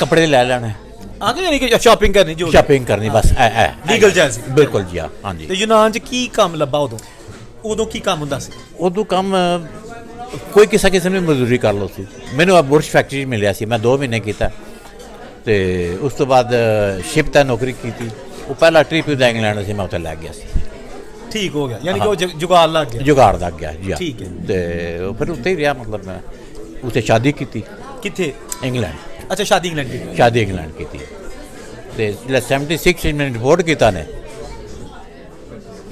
ਕੱਪੜੇ ਲੈ ਲੈਣੇ, ਆ ਕੇ ਯਾਨੀ ਕਿ ਸ਼ਾਪਿੰਗ ਕਰਨੀ ਜੋ ਸ਼ਾਪਿੰਗ ਕਰਨੀ ਬਸ ਲੀਗਲ ਜੈਜ਼ ਬਿਲਕੁਲ ਜੀ ਹਾਂਜੀ। ਤੇ ਯੂਨਾਨ 'ਚ ਕੀ ਕੰਮ ਲੱਭਾ ਉਦੋਂ ਕੀ ਕੰਮ ਹੁੰਦਾ ਸੀ? ਉਦੋਂ ਕੰਮ ਕੋਈ ਕਿਸੇ ਨੇ ਮਜ਼ਦੂਰੀ ਕਰ ਲਓ ਸੀ। ਮੈਨੂੰ ਬੁਰਸ਼ ਫੈਕਟਰੀ 'ਚ ਮਿਲਿਆ ਸੀ, ਮੈਂ 2 ਮਹੀਨੇ ਕੀਤਾ ਤੇ ਉਸ ਤੋਂ ਬਾਅਦ ਸ਼ਿਪ 'ਤੇ ਨੌਕਰੀ ਕੀਤੀ। ਉਹ ਪਹਿਲਾ ਟ੍ਰਿਪ ਦਾ ਇੰਗਲੈਂਡ ਸੀ, ਮੈਂ ਉੱਥੇ ਲੱਗ ਗਿਆ ਸੀ। ਠੀਕ ਹੋ ਗਿਆ, ਯਾਨੀ ਕਿ ਉਹ ਜੁਗਾੜ ਲੱਗ ਗਿਆ। ਜੁਗਾੜ ਲੱਗ ਗਿਆ ਜੀ। ਠੀਕ ਹੈ। ਤੇ ਫਿਰ ਉੱਥੇ ਹੀ ਰਿਹਾ, ਮਤਲਬ ਮੈਂ ਉੱਥੇ ਸ਼ਾਦੀ ਕੀਤੀ। ਕਿੱਥੇ? ਇੰਗਲੈਂਡ। ਅੱਛਾ, ਸ਼ਾਦੀ ਇੰਗਲੈਂਡ ਦੀ। ਸ਼ਾਦੀ ਇੰਗਲੈਂਡ ਕੀਤੀ ਤੇ ਜਿਹੜਾ 76 ਮੈਂ ਰਿਪੋਰਟ ਕੀਤਾ ਨੇ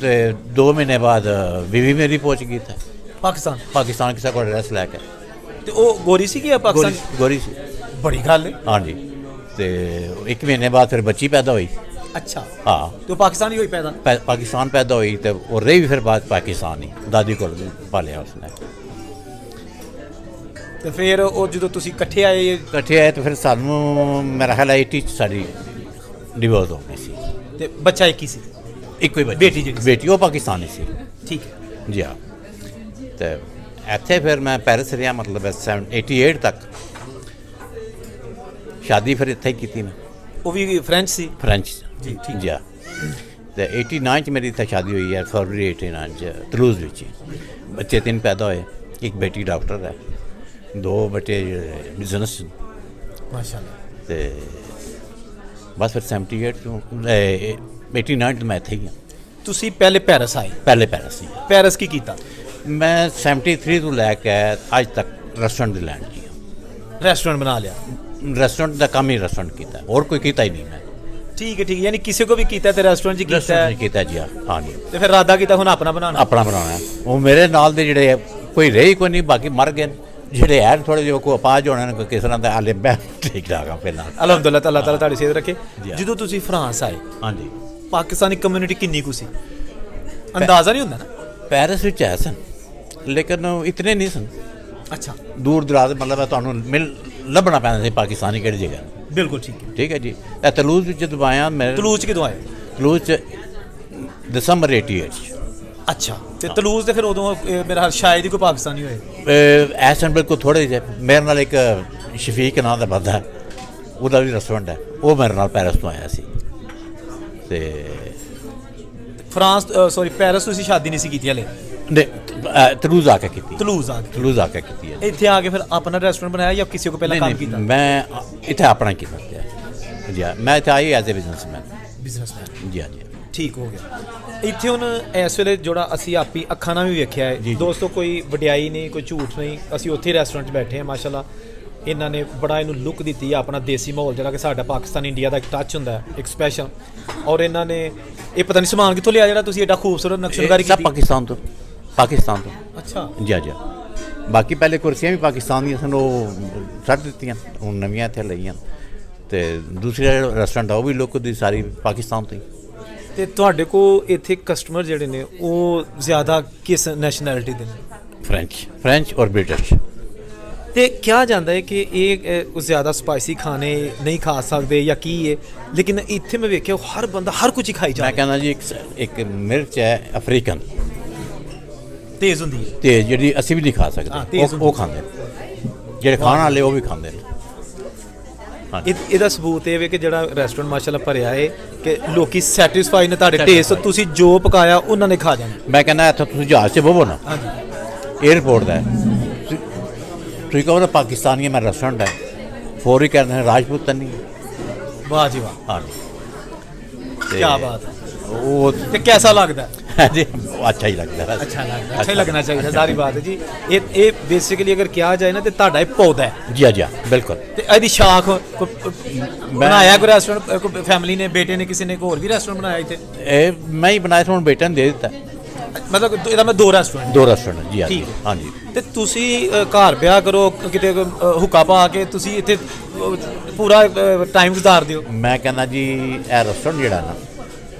ਤੇ 2 ਮਹੀਨੇ ਬਾਅਦ ਬੀਵੀ ਮੇਰੀ ਪਹੁੰਚ ਗਈ था ਪਾਕਿਸਤਾਨ ਕਿਸੇ ਕੋਲ ਐਡਰੈਸ ਲੈ ਕੇ। ਤੇ ਉਹ ਗੋਰੀ ਸੀ ਕਿ ਪਾਕਿਸਤਾਨ? ਗੋਰੀ ਸੀ। ਬੜੀ ਗੱਲ ਹੈ। ਹਾਂਜੀ। ਤੇ 1 ਮਹੀਨੇ ਬਾਅਦ ਫਿਰ ਬੱਚੀ ਪੈਦਾ ਹੋਈ। ਅੱਛਾ। ਹਾਂ। ਤੇ ਪਾਕਿਸਤਾਨੀ ਹੋਈ ਪੈਦਾ? ਪਾਕਿਸਤਾਨ ਪੈਦਾ ਹੋਈ ਤੇ ਉਹ ਰਹੀ ਵੀ ਫਿਰ ਬਾਅਦ ਪਾਕਿਸਤਾਨ ਹੀ, ਦਾਦੀ ਕੋਲ ਪਾਲਿਆ ਉਸਨੇ। ਤੇ ਫਿਰ ਉਹ ਜਦੋਂ ਤੁਸੀਂ ਇਕੱਠੇ ਆਏ ਤੇ ਫਿਰ ਸਾਨੂੰ ਮੇਰਾ ਖਿਆਲ 80 'ਚ ਸਾਡੀ ਡਿਵੋਰਸ ਹੋ ਗਈ ਸੀ। ਤੇ ਬੱਚਾ ਇੱਕ ਹੀ ਸੀ? ਇੱਕੋ ਹੀ ਬੇਟੀ ਉਹ ਪਾਕਿਸਤਾਨੀ ਸੀ। ਠੀਕ ਹੈ ਜੀ ਹਾਂ। ਤੇ ਇੱਥੇ ਫਿਰ ਮੈਂ ਪੈਰਿਸ ਰਿਹਾ, ਮਤਲਬ 88 ਤੱਕ। ਸ਼ਾਦੀ ਫਿਰ ਇੱਥੇ ਹੀ ਕੀਤੀ ਮੈਂ। ਉਹ ਵੀ ਫ੍ਰੈਂਚ ਸੀ? ਫ੍ਰੈਂਚ ਜੀ, ਠੀਕ। ਜੀ ਹਾਂ। ਤੇ 89 'ਚ ਮੇਰੀ ਇੱਥੇ ਸ਼ਾਦੀ ਹੋਈ ਹੈ, ਫਰਵਰੀ 89 'ਚ ਤਲੂਜ਼ ਵਿੱਚ। ਬੱਚੇ 3 ਪੈਦਾ ਹੋਏ, ਇੱਕ ਬੇਟੀ ਡਾਕਟਰ ਹੈ, 2 ਬੇਟੇ ਬਿਜ਼ਨਸ। ਮਾਸ਼ਾਅੱਲਾ। ਤੇ ਬਸ ਫਿਰ 78 ਤੋਂ 89 ਤੋਂ ਮੈਂ ਇੱਥੇ ਹੀ ਹਾਂ। ਤੁਸੀਂ ਪਹਿਲੇ ਪੈਰਿਸ ਆਏ? ਪਹਿਲੇ ਪੈਰਿਸ ਸੀ। ਪੈਰਿਸ ਕੀ ਕੀਤਾ? ਮੈਂ 73 ਤੋਂ ਲੈ ਕੇ ਅੱਜ ਤੱਕ ਰੈਸਟੋਰੈਂਟ ਦੀ ਲਾਈਨ 'ਚ ਹਾਂ। ਰੈਸਟੋਰੈਂਟ ਬਣਾ ਲਿਆ? ਰੈਸਟੋਰੈਂਟ ਦਾ ਕੰਮ ਹੀ ਰੈਸਟੋਰੈਂਟ ਕੀਤਾ, ਹੋਰ ਕੋਈ ਕੀਤਾ ਹੀ ਨਹੀਂ ਮੈਂ। ਠੀਕ ਹੈ, ਯਾਨੀ ਕਿਸੇ ਕੋ ਵੀ ਕੀਤਾ ਤੇ ਰੈਸਟੋਰੈਂਟ 'ਚ ਕੀਤਾ ਜੀ। ਹਾਂਜੀ। ਤੇ ਫਿਰ ਇਰਾਦਾ ਕੀਤਾ ਹੁਣ ਆਪਣਾ ਬਣਾਉਣਾ? ਆਪਣਾ ਬਣਾਉਣਾ। ਉਹ ਮੇਰੇ ਨਾਲ ਦੇ ਜਿਹੜੇ ਕੋਈ ਰਹੀ ਕੋਈ ਨਹੀਂ, ਬਾਕੀ ਮਰ ਗਏ। ਜਿਹੜੇ ਹੈ ਥੋੜੇ ਜਿਹੇ ਕੋ ਅਪਾਜ ਹੋਣੇ ਨੇ, ਕੋਈ ਕਿਸ ਤਰ੍ਹਾਂ ਦਾ ਹਾਲੇ ਮੈਂ ਠੀਕ ਠਾਕ ਆ ਪਹਿਲਾਂ। ਅਲਹਮਦੁਲਿਲਾ, ਅੱਲਾਹ ਤਾਲਾ ਤੁਹਾਡੀ ਸਿਹਤ ਰੱਖੇ। ਜਦੋਂ ਤੁਸੀਂ ਫਰਾਂਸ ਆਏ, ਹਾਂਜੀ, ਪਾਕਿਸਤਾਨੀ ਕਮਿਊਨਿਟੀ ਕਿੰਨੀ ਕੁ ਸੀ? ਅੰਦਾਜ਼ਾ ਨਹੀਂ ਹੁੰਦਾ ਨਾ। ਪੈਰਿਸ ਵਿੱਚ ਹੈ ਸਨ, ਲੇਕਿਨ ਇਤਨੇ ਨਹੀਂ ਸਨ। ਅੱਛਾ। ਦੂਰ ਦਰਾਜ਼, ਮਤਲਬ ਤੁਹਾਨੂੰ ਲੱਭਣਾ ਪੈਂਦਾ ਸੀ ਪਾਕਿਸਤਾਨੀ ਕਿਹੜੀ ਜਗ੍ਹਾ। ਬਿਲਕੁਲ ਠੀਕ ਹੈ। ਠੀਕ ਹੈ ਜੀ। ਇਹ ਤਲੂਜ਼ ਵਿੱਚ ਜਦੋਂ ਆਇਆ ਮੈਂ। ਤਲੂਜ਼ 'ਚ ਕਦੋਂ ਆਏ? ਤਲੂਜ਼ 'ਚ ਦਸੰਬਰ 88 'ਚ। ਅੱਛਾ। ਤੇ ਤਲੂਜ਼ ਤੇ ਫਿਰ ਉਦੋਂ ਮੇਰਾ ਸ਼ਾਇਦ ਹੀ ਕੋਈ ਪਾਕਿਸਤਾਨੀ ਹੋਏ। ਐਸਨ ਬਿਲਕੁਲ ਥੋੜੇ ਜਿਹੇ। ਮੇਰੇ ਨਾਲ ਇੱਕ ਸ਼ਫੀਕ ਨਾਂ ਦਾ ਬੰਦਾ, ਉਹਦਾ ਵੀ ਰੈਸਟੋਰੈਂਟ ਹੈ, ਉਹ ਮੇਰੇ ਨਾਲ ਪੈਰਿਸ ਤੋਂ ਆਇਆ ਸੀ। ਤੇ ਫਰਾਂਸ ਪੈਰਿਸ ਤੁਸੀਂ ਸ਼ਾਦੀ ਨਹੀਂ ਸੀ ਕੀਤੀ ਹਲੇ? ਤਲੂਜ਼ ਆ ਕੇ ਕੀਤੀ। ਤਲੂਜ਼ ਆ ਕੇ ਕੀਤੀ ਹੈ। ਇੱਥੇ ਆ ਕੇ ਫਿਰ ਆਪਣਾ ਰੈਸਟੋਰੈਂਟ ਬਣਾਇਆ ਜਾਂ ਕਿਸੇ ਕੋ ਪਹਿਲਾਂ ਕੰਮ ਕੀਤਾ? ਮੈਂ ਇੱਥੇ ਆਪਣਾ ਕੀਤਾ ਜੀ। ਮੈਂ ਇੱਥੇ ਆਈ ਐਜ਼ ਅ ਬਿਜ਼ਨਸਮੈਨ। ਜੀ ਹਾਂ ਜੀ। ਠੀਕ ਹੋ ਗਿਆ। ਇੱਥੇ ਹੁਣ ਇਸ ਵੇਲੇ ਜਿਹੜਾ ਅਸੀਂ ਆਪੀ ਅੱਖਾਂ ਨਾਲ ਵੀ ਵੇਖਿਆ ਹੈ ਦੋਸਤੋ, ਕੋਈ ਵਡਿਆਈ ਨਹੀਂ, ਕੋਈ ਝੂਠ ਨਹੀਂ। ਅਸੀਂ ਉੱਥੇ ਰੈਸਟੋਰੈਂਟ 'ਚ ਬੈਠੇ ਹਾਂ, ਮਾਸ਼ਾਅੱਲਾ। ਇਹਨਾਂ ਨੇ ਬੜਾ ਇਹਨੂੰ ਲੁੱਕ ਦਿੱਤੀ ਹੈ, ਆਪਣਾ ਦੇਸੀ ਮਾਹੌਲ ਜਿਹੜਾ ਕਿ ਸਾਡਾ ਪਾਕਿਸਤਾਨ ਇੰਡੀਆ ਦਾ ਇੱਕ ਟੱਚ ਹੁੰਦਾ ਹੈ, ਇੱਕ ਸਪੈਸ਼ਲ। ਔਰ ਇਹਨਾਂ ਨੇ ਇਹ ਪਤਾ ਨਹੀਂ ਸਮਾਨ ਕਿੱਥੋਂ ਲਿਆ ਜਿਹੜਾ ਤੁਸੀਂ ਐਡਾ ਖੂਬਸੂਰਤ ਨਕਸ਼ਕਾਰੀ ਕੀਤੀ? ਸਭ ਪਾਕਿਸਤਾਨ ਤੋਂ। ਅੱਛਾ ਜੀ ਜੀ। ਬਾਕੀ ਪਹਿਲੇ ਕੁਰਸੀਆਂ ਵੀ ਪਾਕਿਸਤਾਨ ਦੀਆਂ ਸਨ, ਉਹ ਛੱਡ ਦਿੱਤੀਆਂ, ਹੁਣ ਨਵੀਆਂ ਇੱਥੇ ਲਈਆਂ। ਤੇ ਦੂਸਰੇ ਰੈਸਟੋਰੈਂਟ ਆ ਉਹ ਵੀ ਲੋਕ ਦੀ ਸਾਰੀ ਪਾਕਿਸਤਾਨ ਤੋਂ ਹੀ। ਤੇ ਤੁਹਾਡੇ ਕੋਲ ਇੱਥੇ ਕਸਟਮਰ ਜਿਹੜੇ ਨੇ ਉਹ ਜ਼ਿਆਦਾ ਕਿਸ ਨੈਸ਼ਨੈਲਿਟੀ ਦੇ ਨੇ? ਫ੍ਰੈਂਚ ਔਰ ਬ੍ਰਿਟਿਸ਼। ਤੇ ਕਿਹਾ ਜਾਂਦਾ ਹੈ ਕਿ ਇਹ ਜ਼ਿਆਦਾ ਸਪਾਈਸੀ ਖਾਣੇ ਨਹੀਂ ਖਾ ਸਕਦੇ ਜਾਂ ਕੀ ਹੈ, ਲੇਕਿਨ ਇੱਥੇ ਮੈਂ ਵੇਖਿਆ ਹਰ ਬੰਦਾ ਹਰ ਕੁਝ ਹੀ ਖਾਈ ਜਾਂਦਾ। ਮੈਂ ਕਹਿੰਦਾ ਜੀ ਇੱਕ ਮਿਰਚ ਹੈ ਅਫਰੀਕਨ, ਤੇਜ਼ ਹੁੰਦੀ ਹੈ, ਤੇ ਜਿਹੜੀ ਅਸੀਂ ਵੀ ਨਹੀਂ ਖਾ ਸਕਦੇ, ਉਹ ਖਾਂਦੇ ਨੇ। ਜਿਹੜੇ ਖਾਣ ਵਾਲੇ ਉਹ ਵੀ ਖਾਂਦੇ ਨੇ। ਇਹਦਾ ਸਬੂਤ ਇਹ ਵੇ ਕਿ ਜਿਹੜਾ ਰੈਸਟੋਰੈਂਟ ਮਾਸ਼ਾਅੱਲਾ ਭਰਿਆ ਹੈ ਕਿ ਲੋਕੀ ਸੈਟੀਸਫਾਈ ਨੇ ਤੁਹਾਡੇ ਟੇਸਟ, ਤੁਸੀਂ ਜੋ ਪਕਾਇਆ ਉਹਨਾਂ ਨੇ ਖਾ ਜਾਣਾ। ਮੈਂ ਕਹਿੰਦਾ ਇੱਥੇ ਤੁਸੀਂ ਜਹਾਜ਼ 'ਚ ਬਵੋ ਨਾ, ਏਅਰਪੋਰਟ ਦਾ ਤੁਸੀਂ ਕਹੋ ਨਾ ਪਾਕਿਸਤਾਨੀ ਮੇਰਾ ਰੈਸਟੋਰੈਂਟ ਹੈ, ਫੌਰੀ ਕਹਿੰਦੇ ਨੇ ਰਾਜਪੂਤਾਨੀ। ਵਾਹ ਜੀ ਵਾਹ। ਹਾਂਜੀ। ਕੀ ਬਾਤ ਹੈ। ਉਹ ਤੇ कैसा लगता है जी? अच्छा ही लगता है। अच्छा ही लगना चाहिए, सारी बात है जी। ये बेसिकली अगर किया जाए ना तो ਤੁਹਾਡਾ एक पौधा है जी। जी बिल्कुल। ਤੇ ਇਹਦੀ ਸ਼ਾਖ ਬਣਾਇਆ ਕੋਈ ਰੈਸਟੋਰੈਂਟ, ਕੋਈ ਫੈਮਿਲੀ ਨੇ, ਬੇਟੇ ਨੇ, ਕਿਸੇ ਨੇ ਹੋਰ ਵੀ ਰੈਸਟੋਰੈਂਟ ਬਣਾਇਆ ਇੱਥੇ? ਇਹ ਮੈਂ ਹੀ ਬਣਾਇਆ ਸੀ, ਹੁਣ ਬੇਟੇ ਨੇ ਦੇ ਦਿੱਤਾ। ਮਤਲਬ ਇਹਦਾ ਮੈਂ 2 ਰੈਸਟੋਰੈਂਟ ਜੀ ਹਾਂਜੀ। ਤੇ ਤੁਸੀਂ ਘਰ ਵਿਆਹ ਕਰੋ ਕਿਤੇ ਹੁੱਕਾ ਪਾ ਕੇ ਤੁਸੀਂ ਇੱਥੇ ਪੂਰਾ ਟਾਈਮ ਗੁਜ਼ਾਰਦੇ ਹੋ? ਮੈਂ ਕਹਿੰਦਾ ਜੀ ਇਹ ਰੈਸਟੋਰੈਂਟ ਜਿਹੜਾ ਨਾ,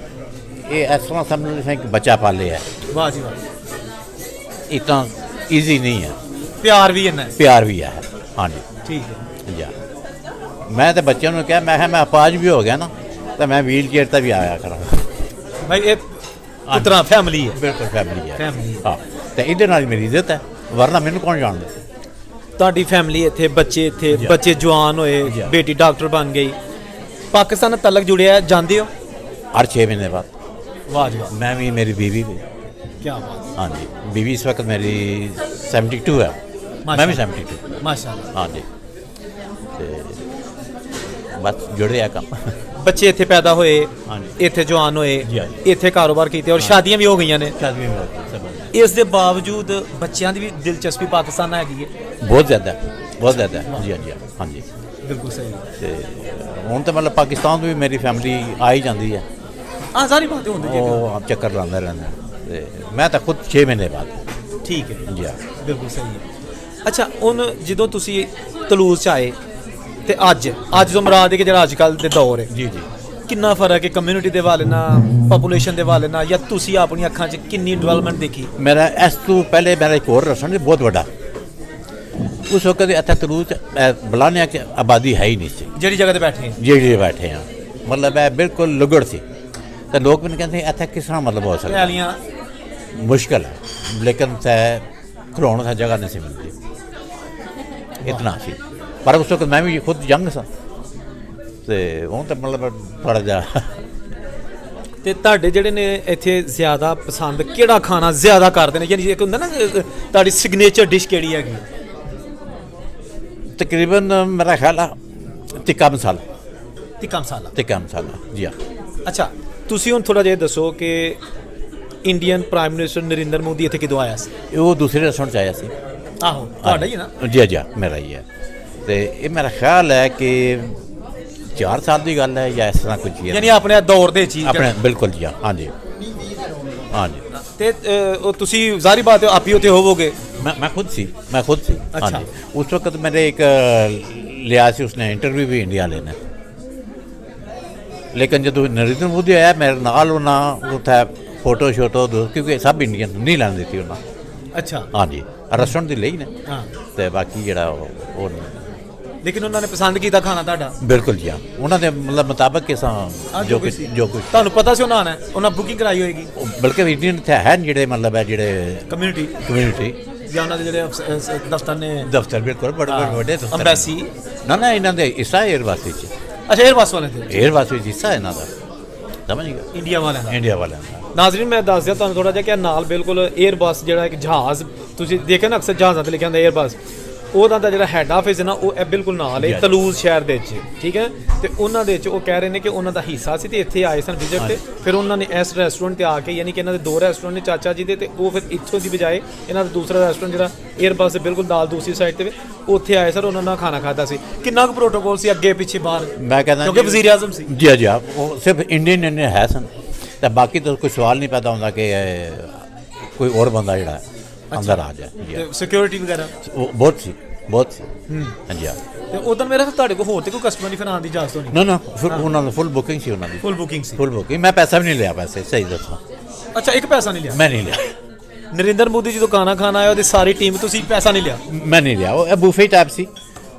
ਇਹ ਇਸ ਤਰ੍ਹਾਂ ਸਮਝ ਲਓ ਇੱਕ ਬੱਚਾ ਪਾਲਿਆ ਹੈ। ਵਾਹ ਜੀ ਵਾਹ। ਇतना ਈਜ਼ੀ ਨਹੀਂ ਹੈ। ਪਿਆਰ ਵੀ ਇੰਨਾ ਹੈ? ਪਿਆਰ ਵੀ ਹੈ। ਹਾਂਜੀ ਠੀਕ ਹੈ ਜੀ। ਮੈਂ ਤਾਂ ਬੱਚਿਆਂ ਨੂੰ ਕਿਹਾ, ਮੈਂ ਕਿਹਾ ਮੈਂ ਅਪਾਜ ਵੀ ਹੋ ਗਿਆ ਨਾ ਤਾਂ ਮੈਂ ਵੀਲ ਚੇਅਰ ਤੇ ਵੀ ਆਇਆ ਕਰਾਂਗਾ। ਭਾਈ ਇਹ ਉਤਰਾ ਫੈਮਿਲੀ ਹੈ? ਬਿਲਕੁਲ ਫੈਮਿਲੀ ਹੈ। ਫੈਮਿਲੀ ਹਾਂ। ਤੇ ਇਹਦੇ ਨਾਲ ਮੇਰੀ ਇੱਜ਼ਤ ਹੈ, ਵਰਨਾ ਮੈਨੂੰ ਕੌਣ ਜਾਣਦਾ। ਤੁਹਾਡੀ ਫੈਮਿਲੀ ਇੱਥੇ, ਬੱਚੇ ਇੱਥੇ, ਬੱਚੇ ਜਵਾਨ ਹੋਏ, ਬੇਟੀ ਡਾਕਟਰ ਬਣ ਗਈ, ਪਾਕਿਸਤਾਨ ਨਾਲ ਤਲਕ ਜੁੜਿਆ, ਜਾਂਦੇ ਹੋ? हर 6 महीने बाद। ਵਾਹ ਜੀ ਵਾਹ, मैं भी, मेरी बीवी भी। ਕੀ ਬਾਤ, हाँ जी, बीवी इस वक्त मेरी 72 है, मैं भी 72। ਮਾਸ਼ਾਅੱਲਾ। हाँ जी, ते बस जुड़े आ काम। ਬੱਚੇ ਇੱਥੇ ਪੈਦਾ ਹੋਏ, ਹਾਂਜੀ। ਇੱਥੇ ਜਵਾਨ ਹੋਏ, ਜੀ, ਹਾਂਜੀ। ਇੱਥੇ ਕਾਰੋਬਾਰ ਕੀਤੇ ਔਰ ਸ਼ਾਦੀਆਂ ਵੀ ਹੋ ਗਈਆਂ ਨੇ। शादी में होती है, सब ਇਸ ਦੇ ਬਾਵਜੂਦ ਬੱਚਿਆਂ ਦੀ ਵੀ ਦਿਲਚਸਪੀ ਪਾਕਿਸਤਾਨ ਨਾਲ ਹੈਗੀ ਹੈ। बहुत ज़्यादा, बहुत ज़्यादा। जी हाँ, हाँ जी। ਬਿਲਕੁਲ ਸਹੀ। ਤੇ ਹੁਣ ਤਾਂ ਮਤਲਬ ਪਾਕਿਸਤਾਨ ਤੋਂ ਵੀ ਮੇਰੀ ਫੈਮਿਲੀ ਆ ਹੀ ਜਾਂਦੀ ਹੈ, ਆ ਸਾਰੀ ਬਾतें ਹੁੰਦੀ ਜੀ। ਉਹ ਆਪ ਚੱਕਰ ਲਾਉਂਦੇ ਰਹਿੰਦੇ ਤੇ ਮੈਂ ਤਾਂ ਖੁਦ 6 ਮਹੀਨੇ ਬਾਅਦ। ਠੀਕ ਹੈ ਜੀ ਹਾਂ। ਬਿਲਕੁਲ ਸਹੀ ਹੈ। ਅੱਛਾ, ਹੁਣ ਜਦੋਂ ਤੁਸੀਂ ਤਲੂਜ਼ ਚ ਆਏ ਤੇ ਅੱਜ ਤੋਂ ਮੁਰਾਦ ਹੈ ਕਿ ਜਿਹੜਾ ਅੱਜ ਕੱਲ੍ਹ ਦੇ ਦੌਰ ਹੈ, ਜੀ ਜੀ। ਕਿੰਨਾ ਫਰਕ ਹੈ ਕਮਿਊਨਿਟੀ ਦੇ ਵਾਲੇ ਨਾਲ, ਪਾਪੂਲੇਸ਼ਨ ਦੇ ਵਾਲੇ ਨਾਲ, ਜਾਂ ਤੁਸੀਂ ਆਪਣੀ ਅੱਖਾਂ 'ਚ ਕਿੰਨੀ ਡਿਵੈਲਪਮੈਂਟ ਦੇਖੀ? ਮੇਰਾ ਇਸ ਤੋਂ ਪਹਿਲੇ ਮੇਰਾ ਇੱਕ ਹੋਰ ਰੈਸਟੋਰੈਂਟ ਬਹੁਤ ਵੱਡਾ, ਉਸ ਵਕਤ ਇੱਥੇ ਤਲੂਜ ਬਲਾਨਿਆ ਕਿ ਆਬਾਦੀ ਹੈ ਹੀ ਨਹੀਂ ਸੀ, ਜਿਹੜੀ ਜਗ੍ਹਾ ਤੇ ਬੈਠੇ ਹਾਂ। ਜਿਹੜੇ ਬੈਠੇ ਆ, ਮਤਲਬ ਇਹ ਬਿਲਕੁਲ ਲੁਗੜ ਸੀ। ਤੇ ਲੋਕ ਮੈਨੂੰ ਕਹਿੰਦੇ ਇੱਥੇ ਕਿਸ ਤਰ੍ਹਾਂ ਮਤਲਬ ਹੋ ਸਕਦਾ, ਪੈਲੀਆਂ ਮੁਸ਼ਕਿਲ ਹੈ, ਲੇਕਿਨ ਖਲੋਣ ਦੀ ਜਗ੍ਹਾ ਨਹੀਂ ਸੀ ਮਿਲਦੀ, ਇਤਨਾ ਸੀ। ਪਰ ਉਸ ਵਕਤ ਮੈਂ ਵੀ ਖੁਦ ਯੰਗ ਸਾਂ ਤੇ ਹੁਣ ਤਾਂ ਮਤਲਬ ਥੋੜ੍ਹਾ ਜਿਹਾ। ਤੇ ਤੁਹਾਡੇ ਜਿਹੜੇ ਨੇ ਇੱਥੇ ਜ਼ਿਆਦਾ ਪਸੰਦ ਕਿਹੜਾ ਖਾਣਾ ਜ਼ਿਆਦਾ ਕਰਦੇ ਨੇ, ਯਾਨੀ ਇੱਕ ਹੁੰਦਾ ਨਾ ਤੁਹਾਡੀ ਸਿਗਨੇਚਰ ਡਿਸ਼ ਕਿਹੜੀ ਹੈਗੀ? ਤਕਰੀਬਨ ਮੇਰਾ ਖਿਆਲ ਆ ਟਿੱਕਾ ਮਸਾਲਾ। ਟਿੱਕਾ ਮਸਾਲਾ। ਟਿੱਕਾ ਮਸਾਲਾ, ਜੀ ਹਾਂ। ਅੱਛਾ, ਤੁਸੀਂ ਹੁਣ ਥੋੜਾ ਜਿਹਾ ਦੱਸੋ ਕਿ Indian prime minister Narendra Modi ਇੱਥੇ ਕਿਦੋਂ ਆਇਆ ਸੀ? ਉਹ ਦੂਸਰੇ ਰੈਸਟੋਰੈਂਟ 'ਚ ਆਇਆ ਸੀ। ਆਹੋ, ਤੁਹਾਡਾ ਹੀ ਨਾ? ਜੀ ਜੀ, ਮੇਰਾ ਹੀ ਹੈ। ਤੇ ਇਹ ਮੇਰਾ ਖਿਆਲ ਹੈ ਕਿ 4 ਸਾਲ ਦੀ ਗੱਲ ਹੈ ਜਾਂ ਇਸ ਤਰ੍ਹਾਂ ਕੁਝ ਹੀ ਹੈ, ਯਾਨੀ ਆਪਣੇ ਦੌਰ ਦੇ ਚੀਜ਼ ਆਪਣੇ ਬਿਲਕੁਲ ਜੀ ਹਾਂ। ਹਾਂਜੀ ਹਾਂਜੀ। ਤੇ ਉਹ ਤੁਸੀਂ ਜ਼ਾਹਰੀ ਬਾਤ ਹੈ ਆਪ ਹੀ ਉੱਥੇ ਹੋਵੋਗੇ। मैं खुद सी। हाँ अच्छा। जी, उस वक्त मैंने एक लिया सी, उसने इंटरव्यू भी इंडिया लेना, लेकिन जो नरेंद्र मोदी आया मेरे नाल ना उत्थे फोटो शोटो क्योंकि सब इंडियन नहीं लैन दी उन्हें। अच्छा। हाँ जी, रेस्टोरेंट दी लई ने। हाँ। ते बाकी जेड़ा वो लेकिन उन्होंने पसंद किया खाना ਤੁਹਾਡਾ? बिल्कुल जी हाँ, उन्होंने मतलब मुताबिक किसा जो कुछ ਤੁਹਾਨੂੰ ਪਤਾ ਸੀ ਉਹਨਾਂ ਆਣਾ, ਉਹਨਾਂ ਬੁਕਿੰਗ ਕਰਾਈ ਹੋਏਗੀ? बल्कि इंडियन थे है जेड़े मतलब है जेड़े ਕਮਿਊਨਿਟੀ ਜਾਂ ਉਹਨਾਂ ਦੇ ਜਿਹੜੇ ਦਫ਼ਤਰ ਨੇ? दफ्तर बिल्कुल बड़े बड़े दफ्तर, ਅੰਬੈਸੀ ना इन्हों के हिस्सा एयरबस च। ਅੱਛਾ, 에ਅਰਬਸ ਵਾਲੇ ਦੇ? एयरबस ਵਿੱਚ ਹਿੱਸਾ ਹੈ ਇਹਨਾਂ ਦਾ, ਸਮਝ ਗਿਆ? ਇੰਡੀਆ ਵਾਲਿਆਂ ਦਾ? ਇੰਡੀਆ ਵਾਲਿਆਂ ਦਾ। ਨਾਜ਼ਰੀਨ, ਮੈਂ ਦੱਸ ਦਿਆਂ ਤੁਹਾਨੂੰ ਥੋੜਾ ਜਿਹਾ ਕਿ ਨਾਲ ਬਿਲਕੁਲ 에ਅਰਬਸ ਜਿਹੜਾ ਇੱਕ ਜਹਾਜ਼ ਤੁਸੀਂ ਦੇਖਿਆ ਨਾ ਅਕਸਰ ਜਹਾਜ਼ਾਂ ਤੇ ਲਿਖਿਆ ਹੁੰਦਾ 에ਅਰਬਸ, ਉਹਦਾ ਦਾ ਜਿਹੜਾ ਹੈੱਡ ਆਫਿਸ ਹੈ ਨਾ ਉਹ ਇਹ ਬਿਲਕੁਲ ਨਾਲ ਹੈ ਤਲੂਜ਼ ਸ਼ਹਿਰ ਦੇ ਵਿੱਚ, ਠੀਕ ਹੈ। ਤੇ ਉਹਨਾਂ ਦੇ ਵਿੱਚ ਉਹ ਕਹਿ ਰਹੇ ਨੇ ਕਿ ਉਹਨਾਂ ਦਾ ਹਿੱਸਾ ਸੀ ਤੇ ਇੱਥੇ ਆਏ ਸਨ ਵਿਜ਼ਿਟ ਤੇ, ਫਿਰ ਉਹਨਾਂ ਨੇ ਇਸ ਰੈਸਟੋਰੈਂਟ ਤੇ ਆ ਕੇ, ਯਾਨੀ ਕਿ ਇਹਨਾਂ ਦੇ 2 ਰੈਸਟੋਰੈਂਟ ਨੇ ਚਾਚਾ ਜੀ ਦੇ, ਤੇ ਉਹ ਫਿਰ ਇੱਥੋਂ ਦੀ ਬਜਾਏ ਇਹਨਾਂ ਦਾ ਦੂਸਰਾ ਰੈਸਟੋਰੈਂਟ ਜਿਹੜਾ 에ਅਰਬਸ ਦੇ ਬਿਲਕੁਲ ਨਾਲ ਦੂਸਰੀ ਸਾਈਡ ਤੇ ਉੱਥੇ ਆਏ ਸਰ, ਉਹਨਾਂ ਨਾਲ ਖਾਣਾ ਖਾਧਾ ਸੀ। ਕਿੰਨਾ ਕੁ ਪ੍ਰੋਟੋਕੋਲ ਸੀ ਅੱਗੇ ਪਿੱਛੇ ਬਾਹਰ? ਮੈਂ ਕਹਿੰਦਾ ਕਿਉਂਕਿ ਵਜ਼ੀਰ ਆਜ਼ਮ ਸੀ। ਜੀ ਜੀ, ਉਹ ਸਿਰਫ ਇੰਡੀਅਨ ਹੈ ਸਨ, ਤੇ ਬਾਕੀ ਤਾਂ ਕੋਈ ਸਵਾਲ ਨਹੀਂ ਪੈਦਾ ਹੁੰਦਾ ਕਿ ਕੋਈ ਹੋਰ ਬੰਦਾ ਜਿਹੜਾ ਅੰਦਰ ਆ ਜਾਏ। ਤੇ ਸਿਕਿਉਰਿਟੀ ਵਗੈਰਾ ਬਹੁਤ ਸੀ। ਹਾਂਜੀ ਹਾਂ। ਤੇ ਉਦੋਂ ਮੇਰਾ ਤੁਹਾਡੇ ਕੋਲ ਹੋਰ ਤੇ ਕੋਈ ਕਸਟਮਰ ਨਹੀਂ ਫਿਰ ਆਉਣ ਦੀ ਇਜਾਜ਼ਤ ਹੋਣੀ? ਨਾ ਉਹਨਾਂ ਦਾ ਫੁੱਲ ਬੁਕਿੰਗ ਸੀ, ਉਹਨਾਂ ਦੀ ਫੁੱਲ ਬੁਕਿੰਗ ਸੀ? ਫੁੱਲ ਬੁਕਿੰਗ। ਮੈਂ ਪੈਸਾ ਵੀ ਨਹੀਂ ਲਿਆ, ਪੈਸੇ ਸਹੀ ਦੱਸਾਂ। ਅੱਛਾ, ਇੱਕ ਪੈਸਾ ਨਹੀਂ ਲਿਆ? ਮੈਂ ਨਹੀਂ ਲਿਆ। ਨਰਿੰਦਰ ਮੋਦੀ ਜਦੋਂ ਖਾਣਾ ਆਇਆ ਉਹਦੀ ਸਾਰੀ ਟੀਮ, ਤੁਸੀਂ ਪੈਸਾ ਨਹੀਂ ਲਿਆ? ਮੈਂ ਨਹੀਂ ਲਿਆ। ਉਹ ਬੂਫੇ ਟਾਈਪ ਸੀ,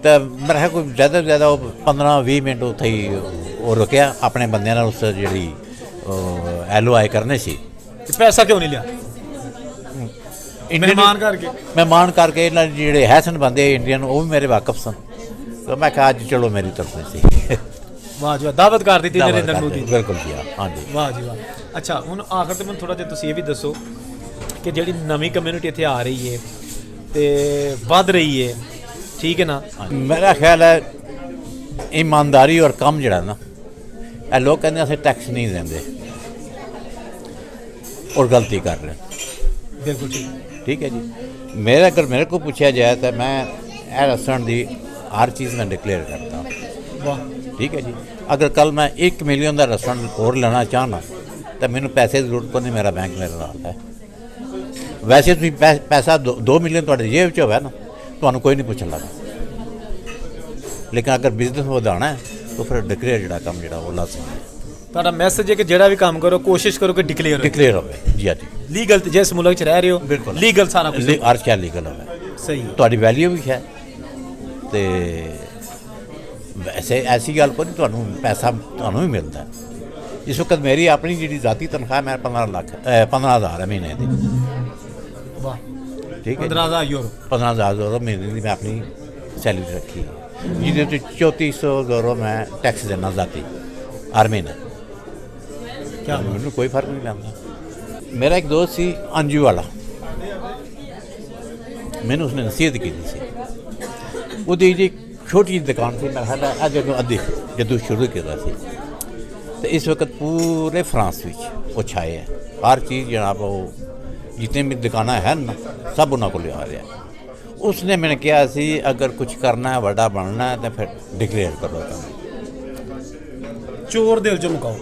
ਤਾਂ ਮੇਰਾ ਕੋਈ ਜ਼ਿਆਦਾ ਤੋਂ ਜ਼ਿਆਦਾ ਉਹ 15-20 ਮਿੰਟ ਉੱਥੇ ਹੀ ਉਹ ਰੁਕਿਆ ਆਪਣੇ ਬੰਦਿਆਂ ਨਾਲ, ਉਸ ਜਿਹੜੀ LOI ਕਰਨੇ ਸੀ। ਪੈਸਾ ਕਿਉਂ ਨਹੀਂ ਲਿਆ? ਮਹਿਮਾਨ ਕਰਕੇ ਇਹਨਾਂ ਜਿਹੜੇ ਹੈ ਸਨ ਬੰਦੇ ਇੰਡੀਅਨ, ਉਹ ਵੀ ਮੇਰੇ ਵਾਕਫ ਸਨ, ਤਾਂ ਮੈਂ ਕਿਹਾ ਅੱਜ ਚਲੋ ਮੇਰੀ ਤਰਫ ਸੀ। ਵਾਹ ਜੀ ਵਾਹ, ਦਾਵਤ ਕਰ ਦਿੱਤੀ ਨਰਿੰਦਰ ਮੋਦੀ? ਬਿਲਕੁਲ ਜੀ ਹਾਂ ਜੀ। ਵਾਹ ਜੀ ਵਾਹ। ਅੱਛਾ, ਹੁਣ ਆਖਰ ਤੇ ਮੈਨੂੰ ਥੋੜਾ ਜਿਹਾ ਤੁਸੀਂ ਇਹ ਵੀ ਦੱਸੋ ਕਿ ਜਿਹੜੀ ਨਵੀਂ ਕਮਿਊਨਿਟੀ ਇੱਥੇ ਆ ਰਹੀ ਹੈ ਤੇ ਵੱਧ ਰਹੀ ਹੈ, ਠੀਕ ਹੈ ਨਾ? ਮੇਰਾ ਖਿਆਲ ਹੈ ਇਮਾਨਦਾਰੀ ਔਰ ਕੰਮ ਜਿਹੜਾ ਨਾ, ਇਹ ਲੋਕ ਕਹਿੰਦੇ ਅਸੀਂ ਟੈਕਸ ਨਹੀਂ ਦਿੰਦੇ ਔਰ ਗਲਤੀ ਕਰ ਰਹੇ। ਬਿਲकुल ठीक है जी। अगर मेरे को पूछा जाए तो मैं रेस्टोरेंट की हर चीज़ में डिक्लेयर करता हूँ। वाह, ठीक है जी। अगर कल मैं 1 मिलियन का रेस्टोरेंट और लेना चाहना तो मैंने पैसे की जरूरत को नहीं, मेरा बैंक मेरे नाल है। वैसे भी पैसा 2 मिलियन थोड़े जेब च होवे ना, तो कोई नहीं पूछने लगा, लेकिन अगर बिजनेस बढ़ाना है तो फिर डिक्लेयर जो काम जो वो लाजमी है। ਤੁਹਾਡਾ ਮੈਸੇਜ ਹੈ ਕਿ ਜਿਹੜਾ ਵੀ ਕੰਮ ਕਰੋ ਕੋਸ਼ਿਸ਼ ਕਰੋ ਕਿ ਡਿਕਲੇਅਰ ਹੋਵੇ। ਜੀ ਹਾਂ ਜੀ, ਲੀਗਲ ਜਿਸ ਮੁਲਕ 'ਚ ਰਹਿ ਰਹੇ ਹੋ ਬਿਲਕੁਲ ਲੀਗਲ ਸਾਰਾ ਕੁਝ, ਹਰ ਸ਼ੈ ਲੀਗਲ ਹੋਵੇ। ਸਹੀ, ਤੁਹਾਡੀ ਵੈਲਿਊ ਵੀ ਹੈ ਤੇ ਵੈਸੇ ਐਸੀ ਗੱਲ ਕੋਈ ਨਹੀਂ, ਤੁਹਾਨੂੰ ਪੈਸਾ ਤੁਹਾਨੂੰ ਵੀ ਮਿਲਦਾ। ਇਸ ਵਕਤ ਮੇਰੀ ਆਪਣੀ ਜਿਹੜੀ ਜ਼ਾਤੀ ਤਨਖਾਹ ਮੈਂ 15,000 ਹੈ ਮਹੀਨੇ ਦੀ। ਵਾਹ, ठीक है 15,000 यूरो 15,000 यूरो महीने की मैं अपनी सैलरी रखी है, जिसके 3400 यूरो मैं टैक्स देना जाती हर महीने। क्या मैंने कोई फर्क नहीं लगता। मेरा एक दोस्त सी अंजू वाला, मैंने उसने नसीहत की थी, वो जी छोटी जी दुकान थी, मैं ख्याल अज अद्धी जदों शुरू किया सी, तो इस वक्त पूरे फ्रांस में वो छाए है, हर चीज़ जनाब वो जितने भी दुकाना है ना सब उन्होंने को लिया रहा है। उसने मैंने कहा सी अगर कुछ करना है बड़ा बनना है तो फिर डिक्लेयर करो तुम, चोर दिल चो मुकाओ।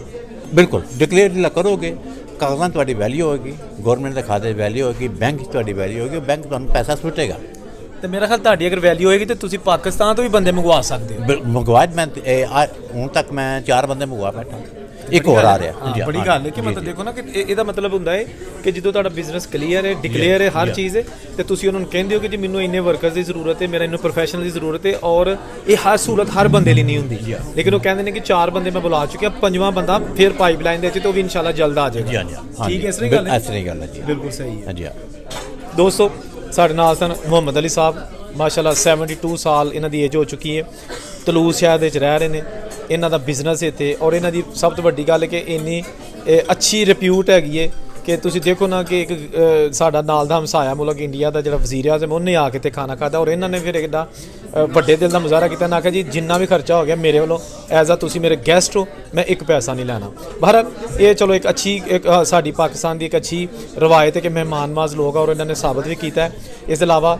बिल्कुल डिक्लेयर जिला करोगे कागजां तुहाडी वैल्यू होगी, गौरमेंट के खाते वैल्यू होगी, बैंक तुहाडी वैल्यू होगी, बैंक तुहानूं पैसा सुटेगा। ਤੇ ਮੇਰਾ ਖਿਆਲ ਤੁਹਾਡੀ ਅਗਰ ਵੈਲਿਊ ਹੋਏਗੀ ਤੇ ਤੁਸੀਂ ਪਾਕਿਸਤਾਨ ਤੋਂ ਵੀ ਬੰਦੇ ਮੰਗਵਾ ਸਕਦੇ ਹੋ। मंगवा मैं हूँ तक मैं 4 बंदे मंगवा बैठा, एक और आ रहा है। ਬੜੀ ਗੱਲ ਹੈ ਕਿ ਮਤਲਬ ਦੇਖੋ ਨਾ ਕਿ ਇਹਦਾ ਮਤਲਬ ਹੁੰਦਾ ਹੈ ਕਿ ਜਦੋਂ ਤੁਹਾਡਾ ਬਿਜ਼ਨਸ ਕਲੀਅਰ ਹੈ, ਡਿਕਲੇਅਰ ਹੈ, ਹਰ ਚੀਜ਼ ਹੈ ਤੇ ਤੁਸੀਂ ਉਹਨਾਂ ਨੂੰ ਕਹਿੰਦੇ ਹੋ ਕਿ ਜੀ ਮੈਨੂੰ ਇੰਨੇ ਵਰਕਰਸ ਦੀ ਜ਼ਰੂਰਤ ਹੈ, ਮੇਰਾ ਇੰਨੇ ਪ੍ਰੋਫੈਸ਼ਨਲ ਦੀ ਜ਼ਰੂਰਤ ਹੈ, ਔਰ ਇਹ ਹਰ ਸਹੂਲਤ ਹਰ ਬੰਦੇ ਲਈ ਨਹੀਂ ਹੁੰਦੀ, ਲੇਕਿਨ ਉਹ ਕਹਿੰਦੇ ਨੇ ਕਿ 4 ਬੰਦੇ ਮੈਂ ਬੁਲਾ ਚੁੱਕਿਆ, 5ਵਾਂ ਬੰਦਾ ਫਿਰ ਪਾਈਪਲਾਈਨ ਦੇ ਵਿੱਚ ਤੇ ਉਹ ਵੀ ਇਨਸ਼ਾਅੱਲਾ ਜਲਦ ਆ ਜਾਏਗਾ। ਠੀਕ ਹੈ, ਇਸ ਤਰ੍ਹਾਂ ਗੱਲ ਹੈ, ਇਸ ਤਰ੍ਹਾਂ ਗੱਲ ਹੈ ਜੀ, ਬਿਲਕੁਲ ਸਹੀ ਹੈ। ਹਾਂਜੀ ਦੋਸਤੋ ਸਾਡੇ ਨਾਲ ਸਨ ਮੁਹੰਮਦ ਅਲੀ ਸਾਹਿਬ, ਮਾਸ਼ਾਅੱਲਾ 72 ਸਾਲ ਇਹਨਾਂ ਦੀ ਏਜ ਹੋ ਚੁੱਕੀ ਹੈ, ਤਲੂਜ਼ ਸ਼ਹਿਰ ਦੇ ਵਿੱਚ ਰਹਿ ਰਹੇ ਨੇ, ਇਹਨਾਂ ਦਾ ਬਿਜ਼ਨਸ ਇੱਥੇ, ਔਰ ਇਹਨਾਂ ਦੀ ਸਭ ਤੋਂ ਵੱਡੀ ਗੱਲ ਹੈ ਕਿ ਇੰਨੀ ਅੱਛੀ ਰਿਪਿਊਟ ਹੈਗੀ ਹੈ ਕਿ ਤੁਸੀਂ ਦੇਖੋ ਨਾ ਕਿ ਇੱਕ ਸਾਡਾ ਨਾਲ ਦਾ ਹਮਸਾਇਆ ਮੁਲਕ ਇੰਡੀਆ ਦਾ ਜਿਹੜਾ ਵਜ਼ੀਰ ਆਜ਼ਮ ਉਹਨੇ ਆ ਕੇ ਤੇ ਖਾਣਾ ਖਾਧਾ, ਔਰ ਇਹਨਾਂ ਨੇ ਫਿਰ ਇੱਦਾਂ ਵੱਡੇ ਦਿਲ ਦਾ ਮੁਜ਼ਾਹਰਾ ਕੀਤਾ ਨਾ ਕਿ ਜੀ ਜਿੰਨਾ ਵੀ ਖਰਚਾ ਹੋ ਗਿਆ ਮੇਰੇ ਵੱਲੋਂ ਐਜ਼ ਆ ਤੁਸੀਂ ਮੇਰੇ ਗੈਸਟ ਹੋ, ਮੈਂ ਇੱਕ ਪੈਸਾ ਨਹੀਂ ਲੈਣਾ। ਬਹਰਹਾਲ ਇਹ ਚਲੋ ਇੱਕ ਅੱਛੀ ਸਾਡੀ ਪਾਕਿਸਤਾਨ ਦੀ ਇੱਕ ਅੱਛੀ ਰਵਾਇਤ ਹੈ ਕਿ ਮਹਿਮਾਨ ਨਵਾਜ਼ ਲੋਕ ਆ, ਔਰ ਇਹਨਾਂ ਨੇ ਸਾਬਤ ਵੀ ਕੀਤਾ ਹੈ। ਇਸ ਤੋਂ ਇਲਾਵਾ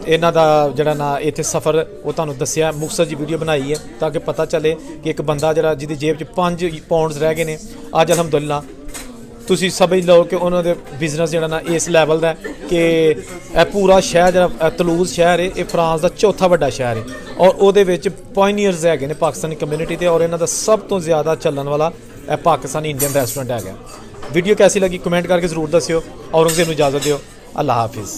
ਇਹਨਾਂ ਦਾ ਜਿਹੜਾ ਨਾ ਇੱਥੇ ਸਫ਼ਰ ਉਹ ਤੁਹਾਨੂੰ ਦੱਸਿਆ, ਮੁਕਤਸਰ ਦੀ ਵੀਡੀਓ ਬਣਾਈ ਹੈ ਤਾਂ ਕਿ ਪਤਾ ਚੱਲੇ ਕਿ ਇੱਕ ਬੰਦਾ ਜਿਹੜਾ ਜਿਹਦੀ ਜੇਬ 'ਚ 5 ਪਾਉਂਡਸ ਰਹਿ ਗਏ ਨੇ, ਅੱਜ ਅਲਹਮਦੁਲਿਲਾ ਤੁਸੀਂ ਸਮਝ ਲਓ ਕਿ ਉਹਨਾਂ ਦੇ ਬਿਜ਼ਨਸ ਜਿਹੜਾ ਨਾ ਇਸ ਲੈਵਲ ਦਾ ਕਿ ਇਹ ਪੂਰਾ ਸ਼ਹਿਰ ਜਿਹੜਾ ਤਲੂਜ਼ ਸ਼ਹਿਰ ਹੈ ਇਹ ਫਰਾਂਸ ਦਾ ਚੌਥਾ ਵੱਡਾ ਸ਼ਹਿਰ ਹੈ, ਔਰ ਉਹਦੇ ਵਿੱਚ ਪਾਇਨੀਅਰਸ ਹੈਗੇ ਨੇ ਪਾਕਿਸਤਾਨੀ ਕਮਿਊਨਿਟੀ ਦੇ, ਔਰ ਇਹਨਾਂ ਦਾ ਸਭ ਤੋਂ ਜ਼ਿਆਦਾ ਚੱਲਣ ਵਾਲਾ ਇਹ ਪਾਕਿਸਤਾਨੀ ਇੰਡੀਅਨ ਰੈਸਟੋਰੈਂਟ ਹੈਗਾ। ਵੀਡੀਓ ਕੈਸੀ ਲੱਗੀ ਕਮੈਂਟ ਕਰਕੇ ਜ਼ਰੂਰ ਦੱਸਿਓ। ਔਰੰਗਜ਼ੇਬ ਨੂੰ ਇਜਾਜ਼ਤ ਦਿਓ। ਅੱਲਾ ਹਾਫਿਜ਼।